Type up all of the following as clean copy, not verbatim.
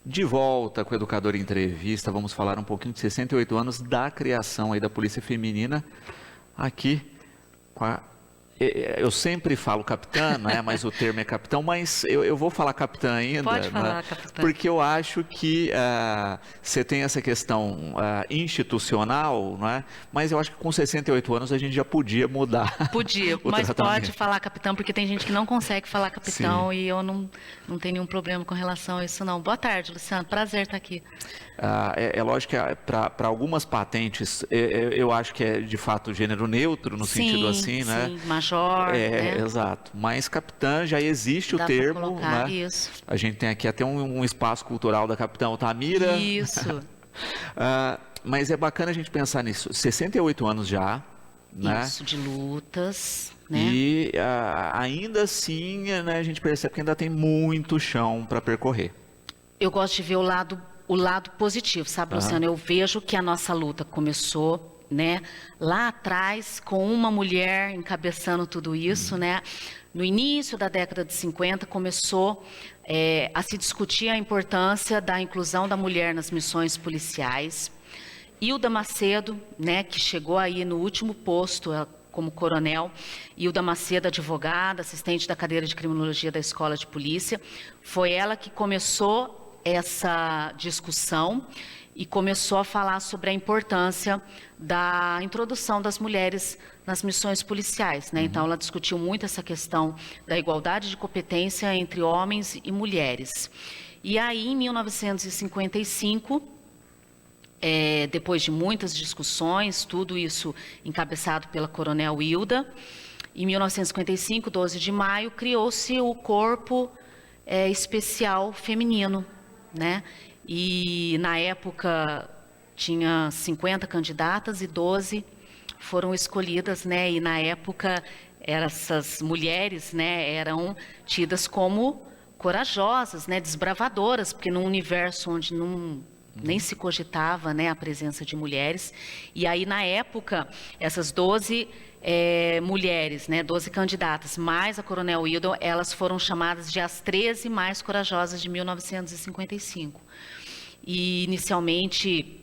De volta com o Educador em Entrevista, vamos falar um pouquinho de 68 anos da criação aí da Polícia Feminina aqui com a... Eu sempre falo capitã, né? Mas o termo é capitão, mas eu vou falar capitã ainda. Pode falar, né? capitã. Porque eu acho que você tem essa questão institucional, não é? Mas eu acho que com 68 anos a gente já podia mudar. Podia, o mas tratamento. pode falar capitão, porque tem gente que não consegue falar capitão. Sim. E eu não tenho nenhum problema com relação a isso, não. Boa tarde, Luciano. Prazer estar aqui. É lógico que para algumas patentes, eu acho que é de fato gênero neutro, no sentido assim, né? Sim, major, né? Exato. Mas capitã já existe Dá o pra termo, colocar, né? isso. A gente tem aqui até um espaço cultural da Capitã Altamira. Isso. Mas é bacana a gente pensar nisso. 68 anos já, né? Isso, de lutas, né? E ainda assim, né, a gente percebe que ainda tem muito chão para percorrer. Eu gosto de ver o lado positivo, sabe, Luciano? Eu vejo que a nossa luta começou, né, lá atrás, com uma mulher encabeçando tudo isso, né? No início da década de 50, começou a se discutir a importância da inclusão da mulher nas missões policiais. Hilda Macedo, né, que chegou aí no último posto como coronel, Hilda Macedo, advogada, assistente da cadeira de criminologia da Escola de Polícia, foi ela que começou essa discussão e começou a falar sobre a importância da introdução das mulheres nas missões policiais, né? Então, ela discutiu muito essa questão da igualdade de competência entre homens e mulheres. E aí, em 1955, depois de muitas discussões, tudo isso encabeçado pela coronel Hilda, em 1955, 12 de maio, criou-se o Corpo Especial Feminino, né? E na época tinha 50 candidatas e 12 foram escolhidas, né? E na época essas mulheres, né, eram tidas como corajosas, né, desbravadoras, porque num universo onde nem se cogitava, né, a presença de mulheres. E aí, na época, essas 12 mulheres, né, 12 candidatas, mais a coronel Hilda, elas foram chamadas de as 13 mais corajosas de 1955. E, inicialmente,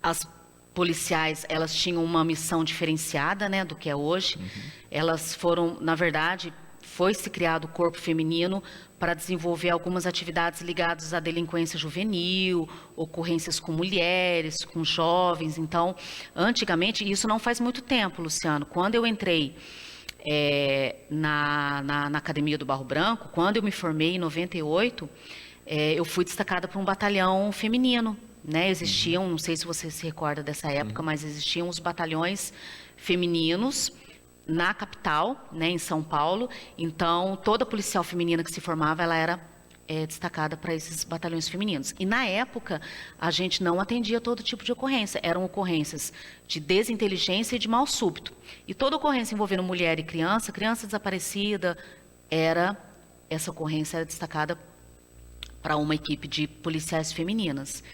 as policiais, elas tinham uma missão diferenciada, né, do que é hoje. Elas foram, na verdade, foi-se criado o corpo feminino para desenvolver algumas atividades ligadas à delinquência juvenil, ocorrências com mulheres, com jovens. Então, antigamente, isso não faz muito tempo, Luciano, quando eu entrei na Academia do Barro Branco, quando eu me formei em 98, eu fui destacada para um batalhão feminino, né? Existiam, não sei se você se recorda dessa época, mas existiam os batalhões femininos na capital, né, em São Paulo. Então, toda policial feminina que se formava, ela era destacada para esses batalhões femininos. E na época, a gente não atendia todo tipo de ocorrência. Eram ocorrências de desinteligência e de mal súbito. E toda ocorrência envolvendo mulher e criança desaparecida, essa ocorrência era destacada para uma equipe de policiais femininas.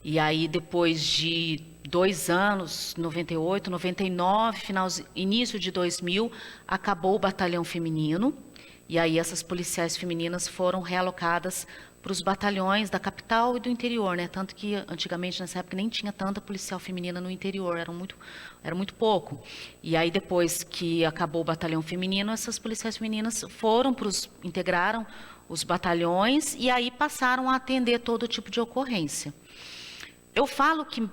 E aí, depois de 2 anos, 98, 99, início de 2000, acabou o batalhão feminino. E aí essas policiais femininas foram realocadas para os batalhões da capital e do interior, né? Tanto que antigamente, nessa época, nem tinha tanta policial feminina no interior, era muito pouco. E aí, depois que acabou o batalhão feminino, essas policiais femininas integraram os batalhões e aí passaram a atender todo tipo de ocorrência. Eu falo que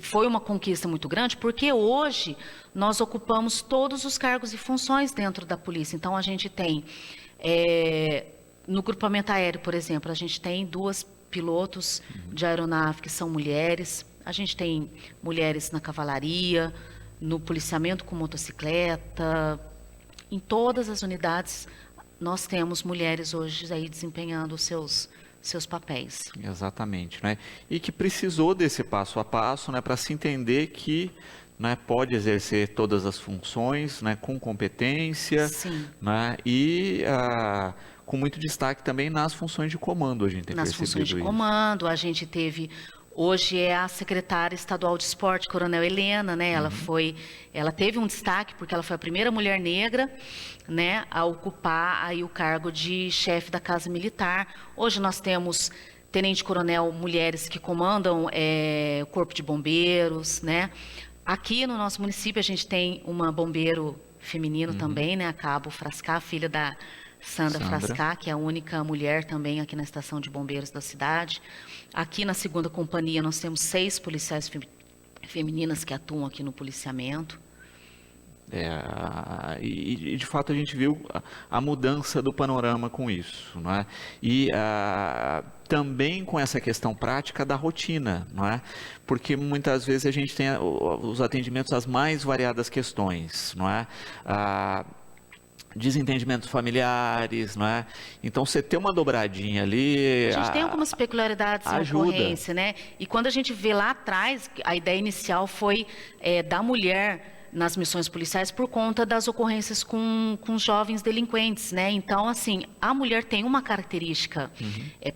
foi uma conquista muito grande, porque hoje nós ocupamos todos os cargos e funções dentro da polícia. Então, a gente tem, no grupamento aéreo, por exemplo, a gente tem 2 pilotos de aeronave que são mulheres, a gente tem mulheres na cavalaria, no policiamento com motocicleta, em todas as unidades nós temos mulheres hoje aí desempenhando os seus papéis. Exatamente, né? E que precisou desse passo a passo, né, para se entender que, né, pode exercer todas as funções, né, com competência, né, e com muito destaque também nas funções de comando, a gente tem percebido isso. Nas funções de comando, a gente teve Hoje é a secretária estadual de esporte, Coronel Helena, né? Ela teve um destaque porque ela foi a primeira mulher negra, né, a ocupar aí o cargo de chefe da Casa Militar. Hoje nós temos tenente-coronel mulheres que comandam o Corpo de Bombeiros, né? Aqui no nosso município a gente tem uma bombeiro feminino também, né? A Cabo Frascar, filha da Sandra Frascar, que é a única mulher também aqui na estação de bombeiros da cidade. Aqui na 2ª companhia nós temos 6 policiais femininas que atuam aqui no policiamento. E de fato a gente viu a mudança do panorama com isso, não é? E também com essa questão prática da rotina, não é? Porque muitas vezes a gente tem os atendimentos às mais variadas questões, não é? Desentendimentos familiares, não é? Então, você ter uma dobradinha ali... A gente tem algumas peculiaridades em ocorrência, né? E quando a gente vê lá atrás, a ideia inicial foi da mulher nas missões policiais por conta das ocorrências com jovens delinquentes, né? Então, assim, a mulher tem uma característica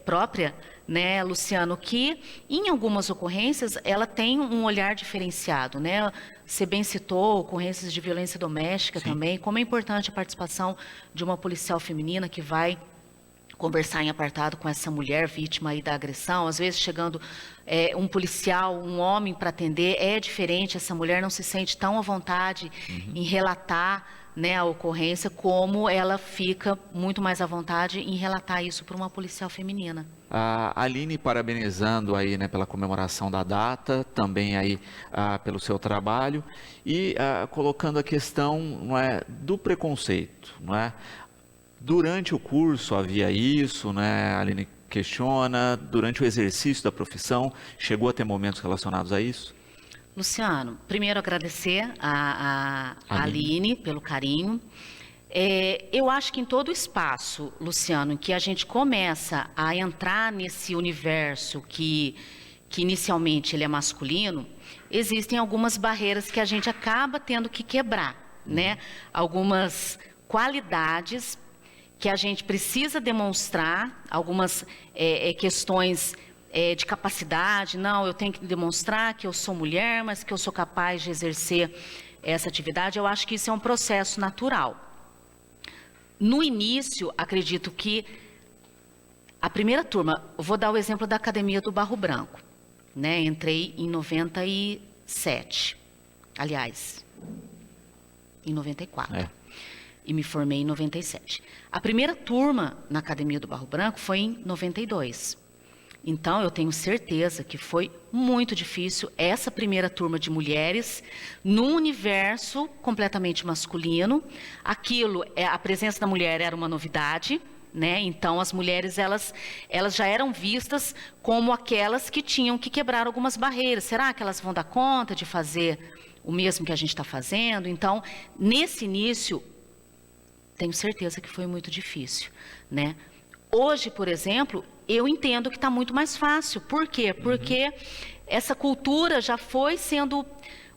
própria, né, Luciano, que em algumas ocorrências ela tem um olhar diferenciado, né? Você bem citou ocorrências de violência doméstica também, como é importante a participação de uma policial feminina que vai conversar em apartado com essa mulher vítima aí da agressão, às vezes chegando um policial, um homem para atender, é diferente, essa mulher não se sente tão à vontade em relatar, né, a ocorrência, como ela fica muito mais à vontade em relatar isso para uma policial feminina. A Aline parabenizando aí, né, pela comemoração da data, também aí pelo seu trabalho e colocando a questão, não é, do preconceito, não é? Durante o curso havia isso, né? A Aline questiona, durante o exercício da profissão, chegou a ter momentos relacionados a isso? Luciano, primeiro agradecer a Aline pelo carinho. Eu acho que em todo espaço, Luciano, em que a gente começa a entrar nesse universo que inicialmente ele é masculino, existem algumas barreiras que a gente acaba tendo que quebrar, né? Algumas qualidades que a gente precisa demonstrar, algumas questões de capacidade. Não, eu tenho que demonstrar que eu sou mulher, mas que eu sou capaz de exercer essa atividade. Eu acho que isso é um processo natural. No início, acredito que a primeira turma, eu vou dar o exemplo da Academia do Barro Branco, né? Entrei em 97, aliás, em 94. E me formei em 97. A primeira turma na Academia do Barro Branco foi em 92. Então, eu tenho certeza que foi muito difícil essa primeira turma de mulheres num universo completamente masculino. Aquilo, a presença da mulher era uma novidade, né? Então, as mulheres, elas já eram vistas como aquelas que tinham que quebrar algumas barreiras. Será que elas vão dar conta de fazer o mesmo que a gente está fazendo? Então, nesse início, tenho certeza que foi muito difícil, né? Hoje, por exemplo, eu entendo que está muito mais fácil. Por quê? Porque essa cultura já foi sendo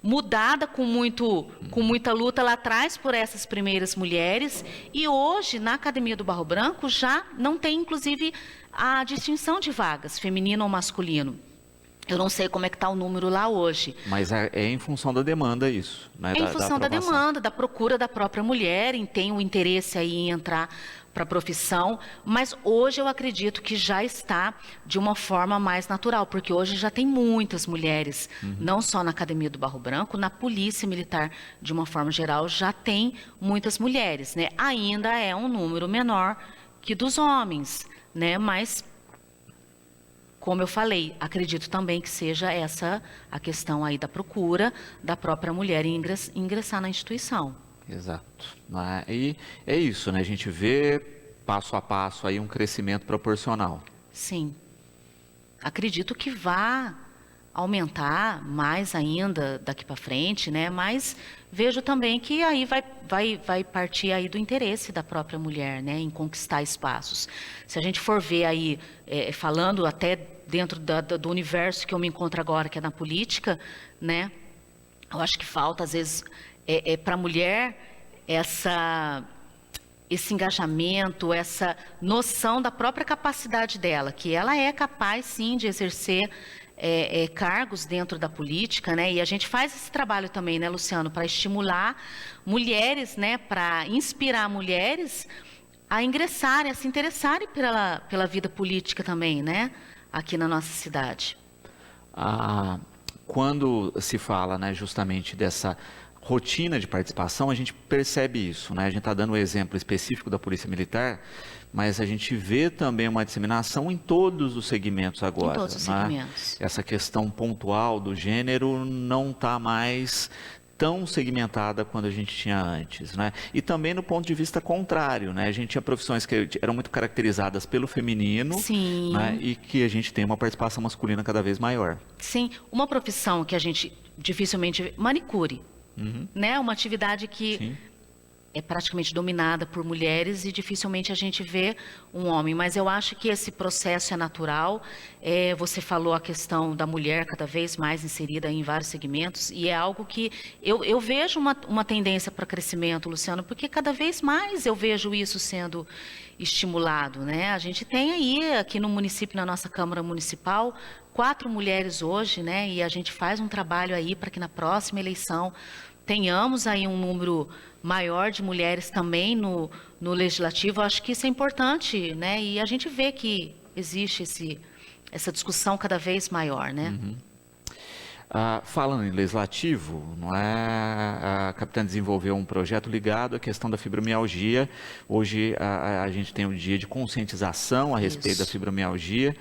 mudada com muita luta lá atrás por essas primeiras mulheres. E hoje, na Academia do Barro Branco, já não tem, inclusive, a distinção de vagas, feminino ou masculino. Eu não sei como é que está o número lá hoje. Mas é em função da demanda isso, né? É em função da demanda, da procura da própria mulher, tem o interesse aí em entrar para a profissão, mas hoje eu acredito que já está de uma forma mais natural, porque hoje já tem muitas mulheres, não só na Academia do Barro Branco, na Polícia Militar, de uma forma geral, já tem muitas mulheres, né? Ainda é um número menor que dos homens, né? Mas, como eu falei, acredito também que seja essa a questão aí da procura da própria mulher em ingressar na instituição. Exato. E é isso, né? A gente vê passo a passo aí um crescimento proporcional. Sim. Acredito que vá aumentar mais ainda daqui para frente, né? Mas vejo também que aí vai partir aí do interesse da própria mulher, né? Em conquistar espaços. Se a gente for ver aí, falando até dentro do universo que eu me encontro agora, que é na política, né? Eu acho que falta, às vezes, para a mulher esse engajamento, essa noção da própria capacidade dela, que ela é capaz, sim, de exercer cargos dentro da política, né? E a gente faz esse trabalho também, né, Luciano, para estimular mulheres, né, para inspirar mulheres a ingressarem, a se interessarem pela vida política também, né, aqui na nossa cidade. Quando se fala, né, justamente dessa rotina de participação, a gente percebe isso, né? A gente está dando um exemplo específico da Polícia Militar, mas a gente vê também uma disseminação em todos os segmentos agora. Em todos os né? segmentos. Essa questão pontual do gênero não está mais tão segmentada quando a gente tinha antes, né? E também no ponto de vista contrário, né? A gente tinha profissões que eram muito caracterizadas pelo feminino, Sim. né? E que a gente tem uma participação masculina cada vez maior. Sim, uma profissão que a gente dificilmente vê, manicure, né? Uma atividade que Sim. é praticamente dominada por mulheres e dificilmente a gente vê um homem. Mas eu acho que esse processo é natural. Você falou a questão da mulher cada vez mais inserida em vários segmentos e é algo que eu vejo uma tendência para crescimento, Luciano, porque cada vez mais eu vejo isso sendo estimulado, né? A gente tem aí, aqui no município, na nossa Câmara Municipal, 4 mulheres hoje, né? E a gente faz um trabalho aí para que na próxima eleição tenhamos aí um número maior de mulheres também no Legislativo. Eu acho que isso é importante, né? E a gente vê que existe essa discussão cada vez maior, né? Falando em legislativo, não é? A Capitã desenvolveu um projeto ligado à questão da fibromialgia. Hoje a gente tem um dia de conscientização a respeito da fibromialgia,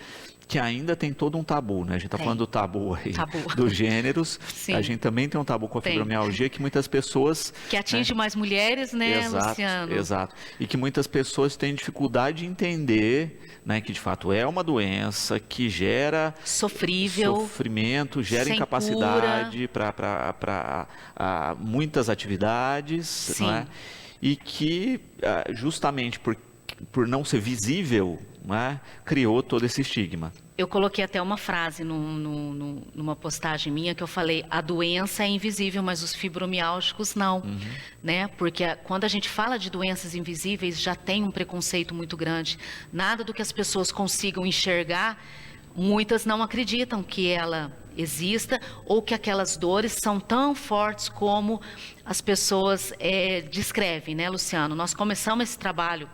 que ainda tem todo um tabu, né? A gente está falando do tabu aí, dos gêneros. Sim. A gente também tem um tabu com a fibromialgia que muitas pessoas... Que atinge mais mulheres, né, exato, Luciano? Exato. E que muitas pessoas têm dificuldade de entender, né, que de fato é uma doença que gera... sofrimento, gera incapacidade para muitas atividades, não é? E que justamente por não ser visível, né, criou todo esse estigma. Eu coloquei até uma frase numa postagem minha que eu falei: a doença é invisível, mas os fibromialgicos não, né? Porque quando a gente fala de doenças invisíveis, já tem um preconceito muito grande. Nada do que as pessoas consigam enxergar, muitas não acreditam que ela exista ou que aquelas dores são tão fortes como as pessoas descrevem, né, Luciano? Nós começamos esse trabalho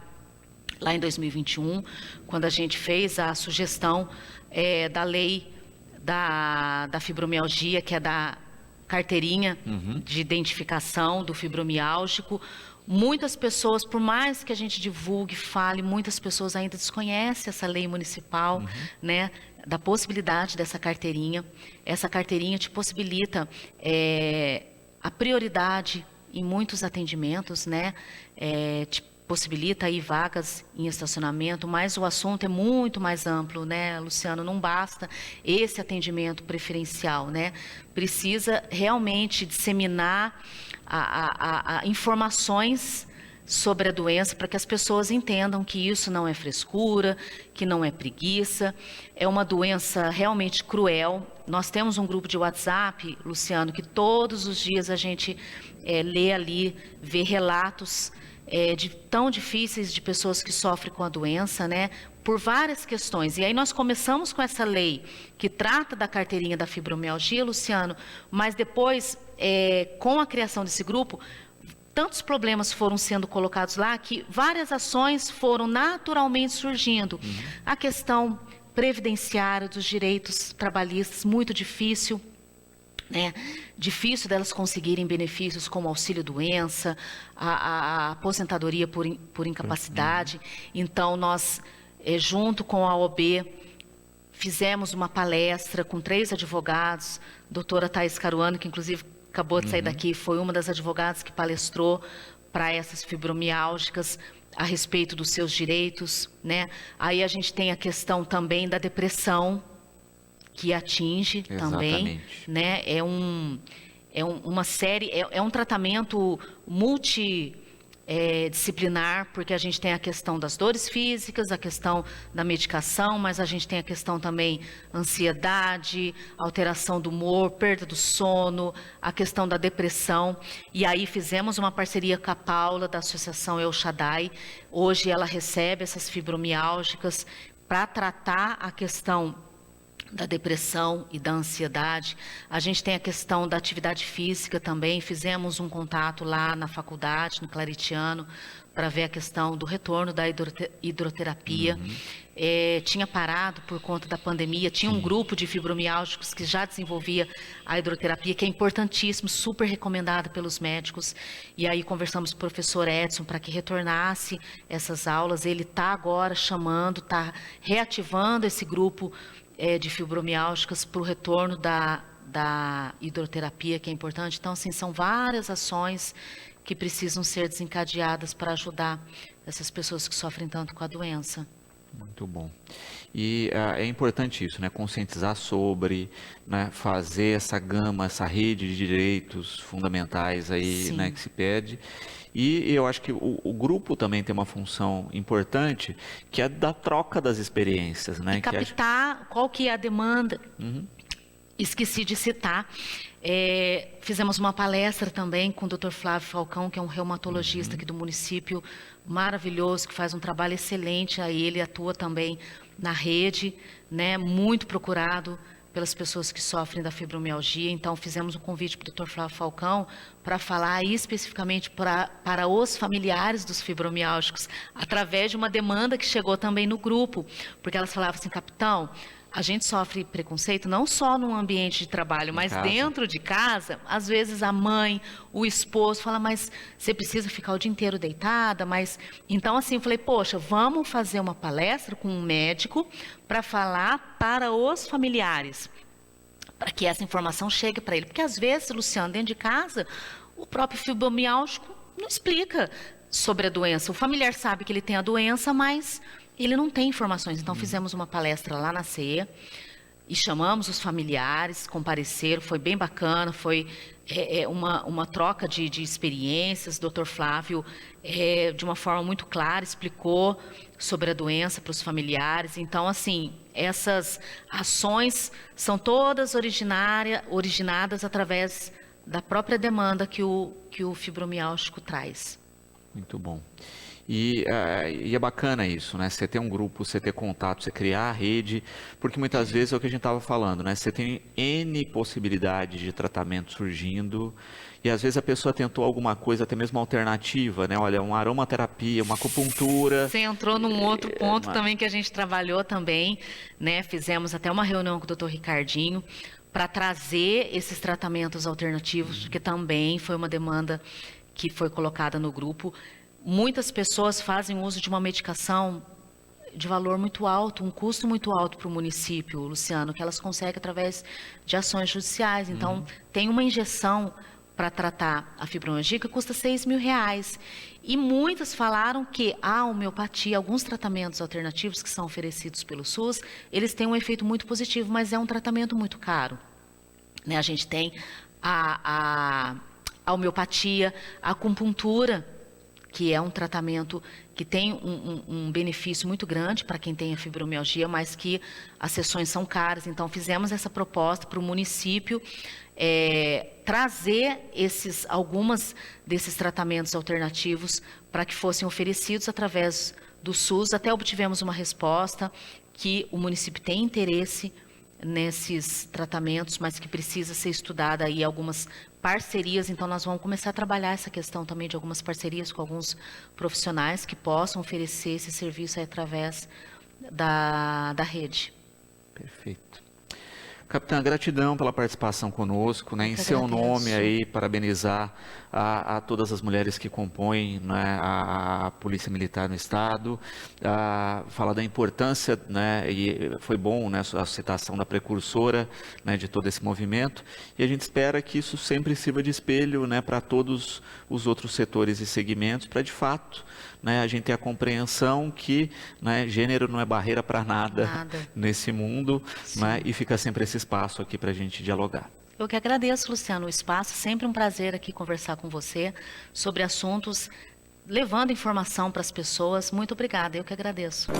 lá em 2021, quando a gente fez a sugestão da lei da fibromialgia, que é da carteirinha de identificação do fibromiálgico. Muitas pessoas, por mais que a gente divulgue, fale, muitas pessoas ainda desconhecem essa lei municipal, né, da possibilidade dessa carteirinha. Essa carteirinha te possibilita a prioridade em muitos atendimentos, né, te possibilita aí vagas em estacionamento, mas o assunto é muito mais amplo, né, Luciano? Não basta esse atendimento preferencial, né? Precisa realmente disseminar informações sobre a doença para que as pessoas entendam que isso não é frescura, que não é preguiça, é uma doença realmente cruel. Nós temos um grupo de WhatsApp, Luciano, que todos os dias a gente lê ali, vê relatos tão difíceis de pessoas que sofrem com a doença, né, por várias questões. E aí nós começamos com essa lei que trata da carteirinha da fibromialgia, Luciano, mas depois, com a criação desse grupo, tantos problemas foram sendo colocados lá que várias ações foram naturalmente surgindo. A questão previdenciária dos direitos trabalhistas, muito difícil, né? Difícil delas conseguirem benefícios como auxílio-doença, a aposentadoria por incapacidade. Então, nós, junto com a OAB, fizemos uma palestra com 3 advogados, doutora Thaís Caruano, que inclusive acabou de sair daqui, foi uma das advogadas que palestrou para essas fibromiálgicas a respeito dos seus direitos, né? Aí a gente tem a questão também da depressão, que atinge também, né? Uma série, é um tratamento multidisciplinar, porque a gente tem a questão das dores físicas, a questão da medicação, mas a gente tem a questão também ansiedade, alteração do humor, perda do sono, a questão da depressão. E aí fizemos uma parceria com a Paula, da Associação El Shaddai. Hoje ela recebe essas fibromiálgicas para tratar a questão da depressão e da ansiedade. A gente tem a questão da atividade física também. Fizemos um contato lá na faculdade, no Claritiano, para ver a questão do retorno da hidroterapia. Tinha parado por conta da pandemia, tinha um grupo de fibromialgicos que já desenvolvia a hidroterapia, que é importantíssimo, super recomendada pelos médicos. E aí conversamos com o professor Edson para que retornasse essas aulas. Ele está agora chamando, está reativando esse grupo de fibromialgicas para o retorno da hidroterapia, que é importante. Então, assim, são várias ações que precisam ser desencadeadas para ajudar essas pessoas que sofrem tanto com a doença. Muito bom. E é importante isso, né? Conscientizar sobre, né? Fazer essa gama, essa rede de direitos fundamentais aí, né? Que se pede. E eu acho que o grupo também tem uma função importante, que é da troca das experiências, né? E captar qual que é a demanda. Esqueci de citar. Fizemos uma palestra também com o Dr. Flávio Falcão, que é um reumatologista aqui do município, maravilhoso, que faz um trabalho excelente. Aí ele atua também na rede, né, muito procurado pelas pessoas que sofrem da fibromialgia. Então, fizemos um convite para o Dr. Flávio Falcão para falar aí especificamente para os familiares dos fibromialgicos, através de uma demanda que chegou também no grupo, porque elas falavam assim: capitão, a gente sofre preconceito não só no ambiente de trabalho, mas dentro de casa. Às vezes a mãe, o esposo fala: mas você precisa ficar o dia inteiro deitada? Mas então, assim, eu falei: poxa, vamos fazer uma palestra com um médico para falar para os familiares, para que essa informação chegue para ele. Porque às vezes, Luciano, dentro de casa, o próprio fibromialgico não explica sobre a doença. O familiar sabe que ele tem a doença, mas ele não tem informações. Então, fizemos uma palestra lá na CE e chamamos os familiares, compareceram, foi bem bacana, foi uma troca de experiências. O Dr. Flávio, de uma forma muito clara, explicou sobre a doença para os familiares. Então, assim, essas ações são todas originadas através da própria demanda que o fibromialgico traz. Muito bom. E é bacana isso, né? Você ter um grupo, você ter contato, você criar a rede, porque muitas vezes é o que a gente estava falando, né? Você tem N possibilidades de tratamento surgindo, e às vezes a pessoa tentou alguma coisa, até mesmo alternativa, né? Olha, uma aromaterapia, uma acupuntura. Você entrou num outro ponto também que a gente trabalhou também, né? Fizemos até uma reunião com o Dr. Ricardinho para trazer esses tratamentos alternativos, porque também foi uma demanda que foi colocada no grupo. Muitas pessoas fazem uso de uma medicação de valor muito alto, um custo muito alto para o município, Luciano, que elas conseguem através de ações judiciais. Então, tem uma injeção para tratar a fibromialgia que custa R$6.000. E muitas falaram que a homeopatia, alguns tratamentos alternativos que são oferecidos pelo SUS, eles têm um efeito muito positivo, mas é um tratamento muito caro, né? A gente tem a homeopatia, a acupuntura, que é um tratamento que tem um benefício muito grande para quem tem a fibromialgia, mas que as sessões são caras. Então, fizemos essa proposta para o município trazer algumas desses tratamentos alternativos para que fossem oferecidos através do SUS. Até obtivemos uma resposta que o município tem interesse nesses tratamentos, mas que precisa ser estudada aí algumas parcerias. Então, nós vamos começar a trabalhar essa questão também de algumas parcerias com alguns profissionais que possam oferecer esse serviço aí através da rede. Perfeito. Capitã, gratidão pela participação conosco, né? Em seu nome aí, parabenizar a todas as mulheres que compõem, né, a Polícia Militar no Estado, falar da importância, né, e foi bom, né, a citação da precursora, né, de todo esse movimento, e a gente espera que isso sempre sirva de espelho, né, para todos os outros setores e segmentos, para de fato, né, a gente ter a compreensão que, né, gênero não é barreira para nada nesse mundo, né, e fica sempre esse espaço aqui para a gente dialogar. Eu que agradeço, Luciano, o espaço. Sempre um prazer aqui conversar com você sobre assuntos, levando informação para as pessoas. Muito obrigada, eu que agradeço.